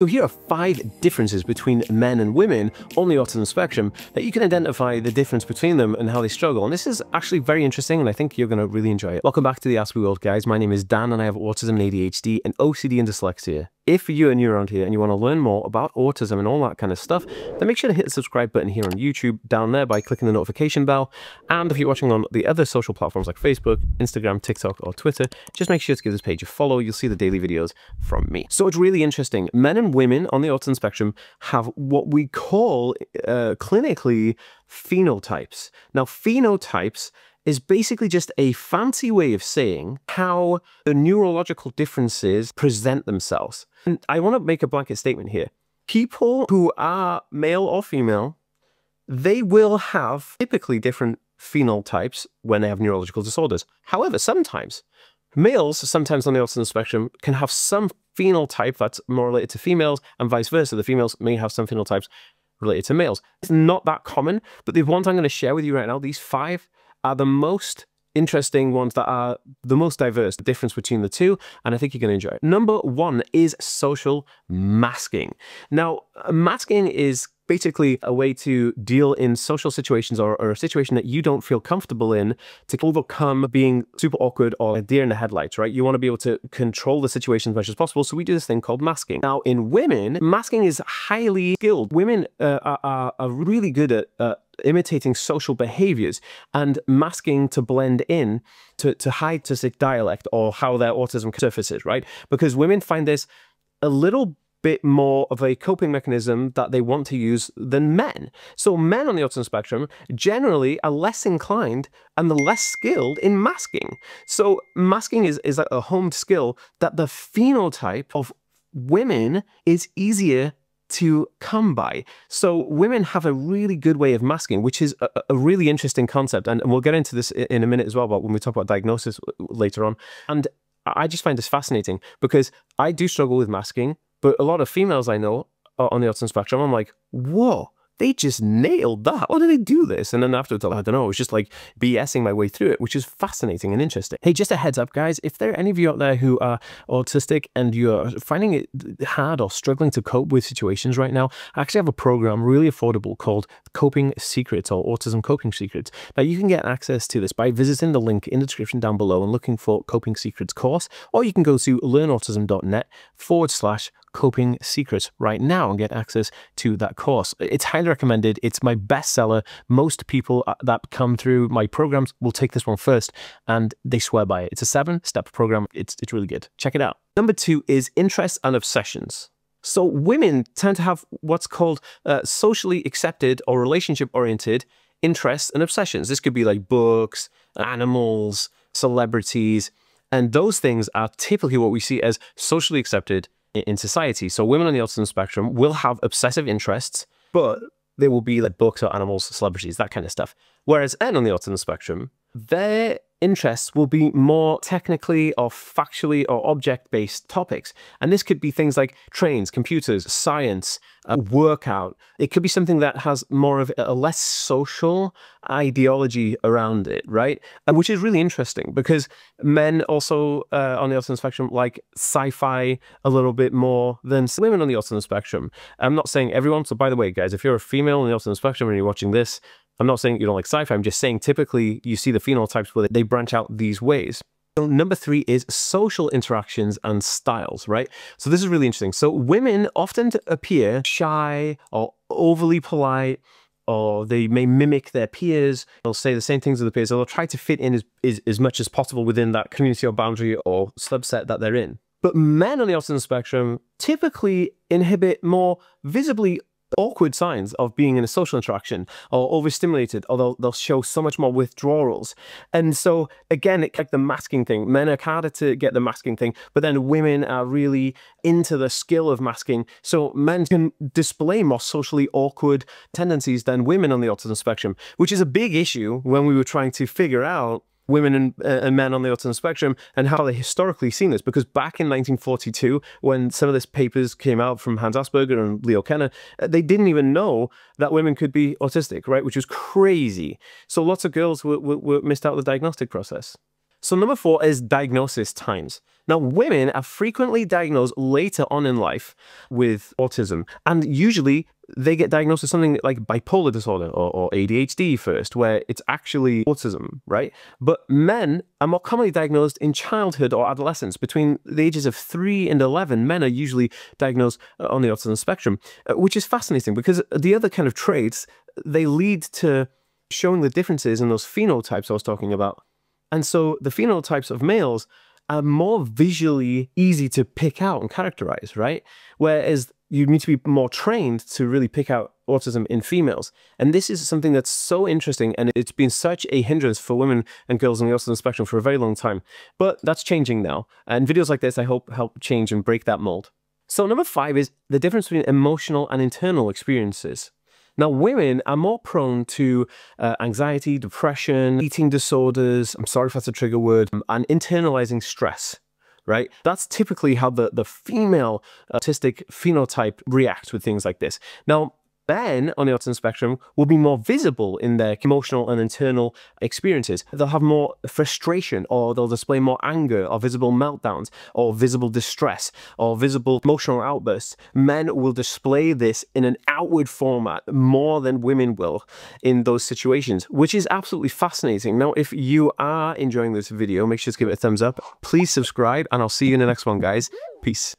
So here are 5 differences between men and women on the autism spectrum that you can identify the difference between them and how they struggle. And this is actually very interesting, and I think you're going to really enjoy it. Welcome back to the Ask Me World, guys. My name is Dan, and I have autism and ADHD and OCD and dyslexia. If you're new around here and you want to learn more about autism and all that kind of stuff, then make sure to hit the subscribe button here on YouTube down there by clicking the notification bell. And if you're watching on the other social platforms like Facebook, Instagram, TikTok, or Twitter, just make sure to give this page a follow. You'll see the daily videos from me. So it's really interesting. Men and women on the autism spectrum have what we call clinically phenotypes. Now, phenotypes is basically just a fancy way of saying how the neurological differences present themselves. And I want to make a blanket statement here. People who are male or female, they will have typically different phenotypes when they have neurological disorders. However, sometimes males, sometimes on the autism spectrum, can have some phenotype that's more related to females, and vice versa. The females may have some phenotypes related to males. It's not that common, but the ones I'm going to share with you right now, these 5, are the most interesting ones that are the most diverse, the difference between the two, and I think you're going to enjoy it. Number 1 is social masking. Now, masking is basically a way to deal in social situations or a situation that you don't feel comfortable in to overcome being super awkward or a deer in the headlights, right? You want to be able to control the situation as much as possible, so we do this thing called masking. Now, in women, masking is highly skilled. Women are really good at imitating social behaviors and masking to blend in to hide autistic dialect or how their autism surfaces, right? Because women find this a little bit more of a coping mechanism that they want to use than men. So men on the autism spectrum generally are less inclined and the less skilled in masking. So masking is like a honed skill that the phenotype of women is easier to come by. So women have a really good way of masking, which is a really interesting concept. And we'll get into this in a minute as well, but when we talk about diagnosis later on. And I just find this fascinating because I do struggle with masking, but a lot of females I know on the autism spectrum, I'm like, whoa, they just nailed that. How did they do this? And then afterwards, I don't know, it was just like BSing my way through it, which is fascinating and interesting. Hey, just a heads up, guys, if there are any of you out there who are autistic and you're finding it hard or struggling to cope with situations right now, I actually have a program really affordable called Coping Secrets or Autism Coping Secrets. Now, you can get access to this by visiting the link in the description down below and looking for Coping Secrets course, or you can go to learnautism.net/coping secrets right now and get access to that course. It's highly recommended. It's my bestseller. Most people that come through my programs will take this one first and they swear by it. It's a 7-step program. It's really good. Check it out. Number 2 is interests and obsessions. So women tend to have what's called socially accepted or relationship-oriented interests and obsessions. This could be like books, animals, celebrities, and those things are typically what we see as socially accepted in society. So women on the autism spectrum will have obsessive interests, but they will be like books or animals, celebrities, that kind of stuff. Whereas men on the autism spectrum, their interests will be more technically or factually or object-based topics. And this could be things like trains, computers, science, workout. It could be something that has more of a less social ideology around it, right? And which is really interesting because men also on the autism spectrum like sci-fi a little bit more than women on the autism spectrum. I'm not saying everyone. So by the way, guys, if you're a female on the autism spectrum and you're watching this, I'm not saying you don't like sci-fi, I'm just saying typically you see the phenotypes where they branch out these ways. So number 3 is social interactions and styles, right? So this is really interesting. So women often appear shy or overly polite, or they may mimic their peers. They'll say the same things as the peers. They'll try to fit in as much as possible within that community or boundary or subset that they're in. But men on the autism spectrum typically inhibit more visibly awkward signs of being in a social interaction or overstimulated, or they'll show so much more withdrawals. And so again, it's like the masking thing. Men are harder to get the masking thing, but then women are really into the skill of masking. So men can display more socially awkward tendencies than women on the autism spectrum, which is a big issue when we were trying to figure out women and men on the autism spectrum and how they historically seen this. Because back in 1942, when some of these papers came out from Hans Asperger and Leo Kenner, they didn't even know that women could be autistic, right? Which was crazy. So lots of girls were missed out the diagnostic process. So number 4 is diagnosis times. Now, women are frequently diagnosed later on in life with autism, and usually they get diagnosed with something like bipolar disorder or ADHD first, where it's actually autism, right? But men are more commonly diagnosed in childhood or adolescence. Between the ages of 3 and 11, men are usually diagnosed on the autism spectrum, which is fascinating because the other kind of traits, they lead to showing the differences in those phenotypes I was talking about. And so the phenotypes of males are more visually easy to pick out and characterize, right? Whereas you need to be more trained to really pick out autism in females. And this is something that's so interesting, and it's been such a hindrance for women and girls on the autism spectrum for a very long time. But that's changing now. And videos like this, I hope, help change and break that mold. So number 5 is the difference between emotional and internal experiences. Now, women are more prone to anxiety, depression, eating disorders, I'm sorry if that's a trigger word, and internalizing stress, right? That's typically how the female autistic phenotype reacts with things like this. Now, men on the autism spectrum will be more visible in their emotional and internal experiences. They'll have more frustration, or they'll display more anger, or visible meltdowns, or visible distress, or visible emotional outbursts. Men will display this in an outward format more than women will in those situations, which is absolutely fascinating. Now, if you are enjoying this video, make sure to give it a thumbs up. Please subscribe, and I'll see you in the next one, guys. Peace.